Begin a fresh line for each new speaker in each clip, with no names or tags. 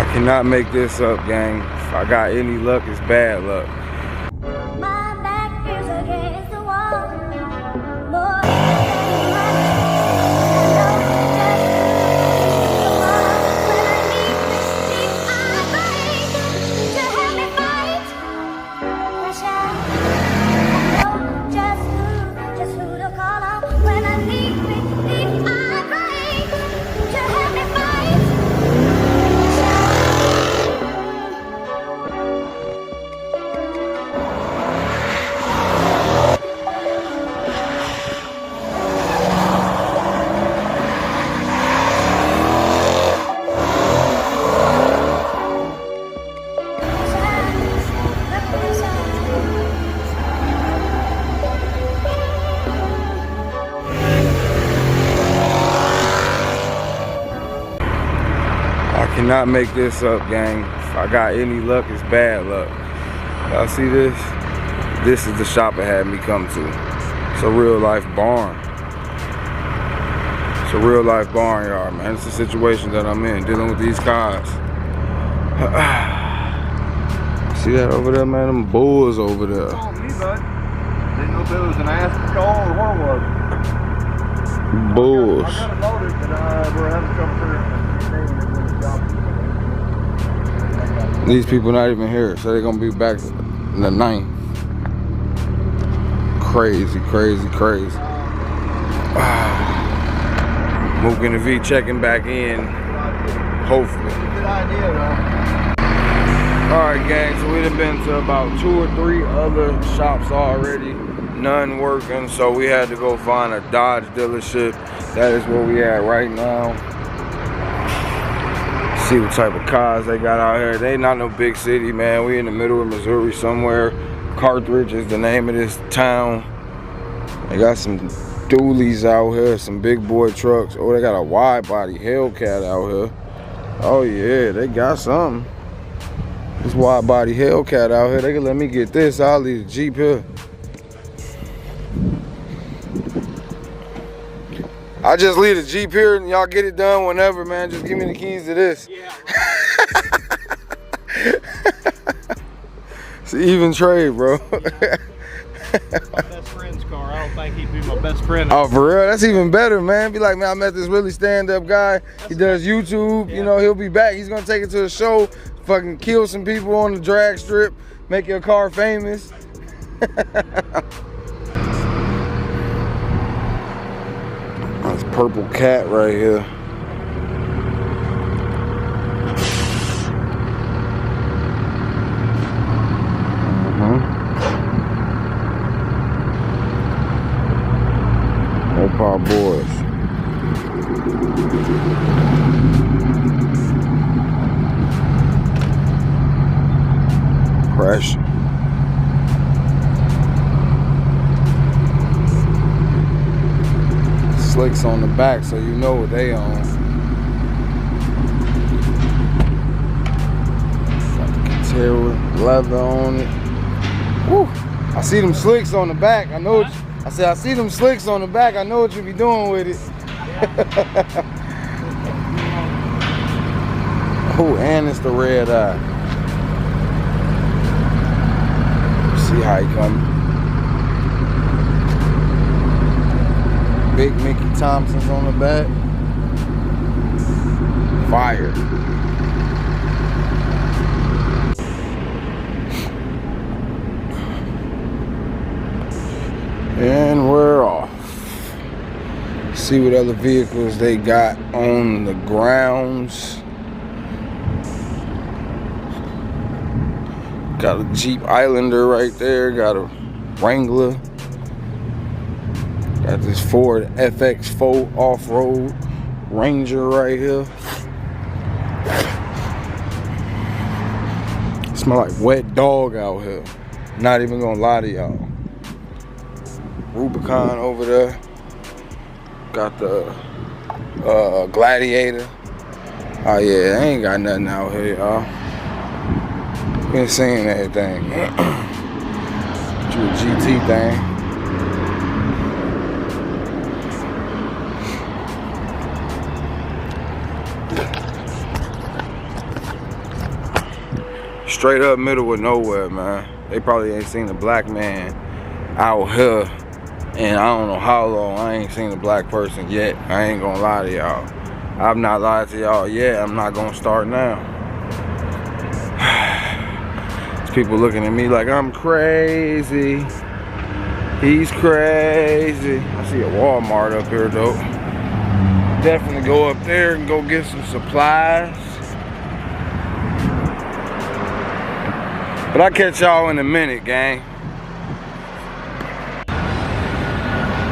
I cannot make this up, gang. If I got any luck, it's bad luck.
My back is against the wall. More
I cannot make this up, gang. If I got any luck, it's bad luck. Y'all see this? This is the shop it had me come to. It's a real life barn. It's a real life barnyard, man. It's the situation that I'm in, dealing with these cars. See that over there, man? Them bulls over there.
Oh, me, bud. Didn't know if it was an ass call or what it was.
Bulls.
I got it loaded, but we're having to come through.
These people not even here, so they're gonna be back in the 9th. Crazy, crazy, crazy. Mook and the V checking back in, hopefully.
Good idea, though.
Alright, gang, so we've been to about 2 or 3 other shops already. None working, so we had to go find a Dodge dealership. That is where we at right now. See what type of cars they got out here. They not no big city, man. We in the middle of Missouri somewhere. Carthage is the name of this town. They got some dualies out here, some big boy trucks. Oh, they got a wide body Hellcat out here. Oh yeah, they got something. This wide body Hellcat out here. They can let me get this. I'll leave the Jeep here. I just leave the Jeep here and y'all get it done whenever, man. Just give me the keys to this.
Yeah.
It's an even trade, bro.
My best friend's car. I don't think he'd be my best friend.
Oh, for real? That's even better, man. Be like, man, I met this really stand-up guy. He does YouTube.
Yeah.
You know, he'll be back. He's gonna take it to a show, fucking kill some people on the drag strip, make your car famous. That's purple cat right here. Our boys. Crash. Slicks on the back, so you know what they on. Fucking leather on it. Woo! I see them slicks on the back. I know. I said, I see them slicks on the back. I know what you be doing with it. Oh, and it's the red eye. See how he coming. Big Mickey Thompson's on the back. Fire. And we're off. See what other vehicles they got on the grounds. Got a Jeep Islander right there. Got a Wrangler. Got this Ford FX4 off-road Ranger right here. Smell like wet dog out here. Not even gonna lie to y'all. Rubicon over there. Got the Gladiator. Oh yeah, I ain't got nothing out here, y'all. Been seeing everything. Do a GT thing. straight up middle of nowhere, man. They probably ain't seen a black man out here and I don't know how long. I ain't seen a black person yet. I ain't gonna lie to y'all. I've not lied to y'all yet. I'm not gonna start now. There's people looking at me like I'm crazy. He's crazy. I see a Walmart up here though. Definitely go up there and go get some supplies. But I'll catch y'all in a minute, gang.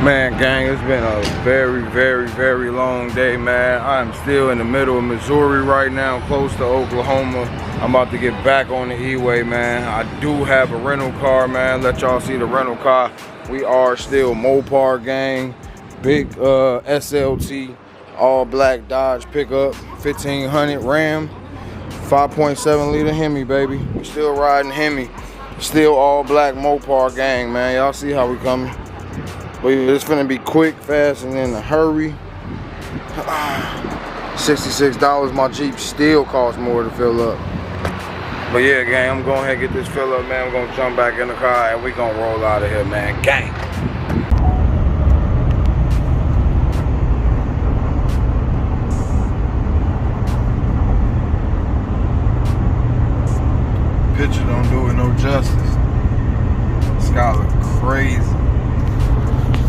Man, gang, it's been a very, very, very long day, man. I'm still in the middle of Missouri right now, close to Oklahoma. I'm about to get back on the E-way, man. I do have a rental car, man. Let y'all see the rental car. We are still Mopar, gang. Big SLT, all black Dodge pickup, 1500 Ram, 5.7 liter Hemi, baby. We still riding Hemi. Still all black Mopar, gang, man. Y'all see how we coming. But it's gonna be quick, fast, and in a hurry. $66, my Jeep still costs more to fill up. But yeah, gang, I'm going ahead and get this fill up, man. I'm gonna jump back in the car and we gonna roll out of here, man. Gang.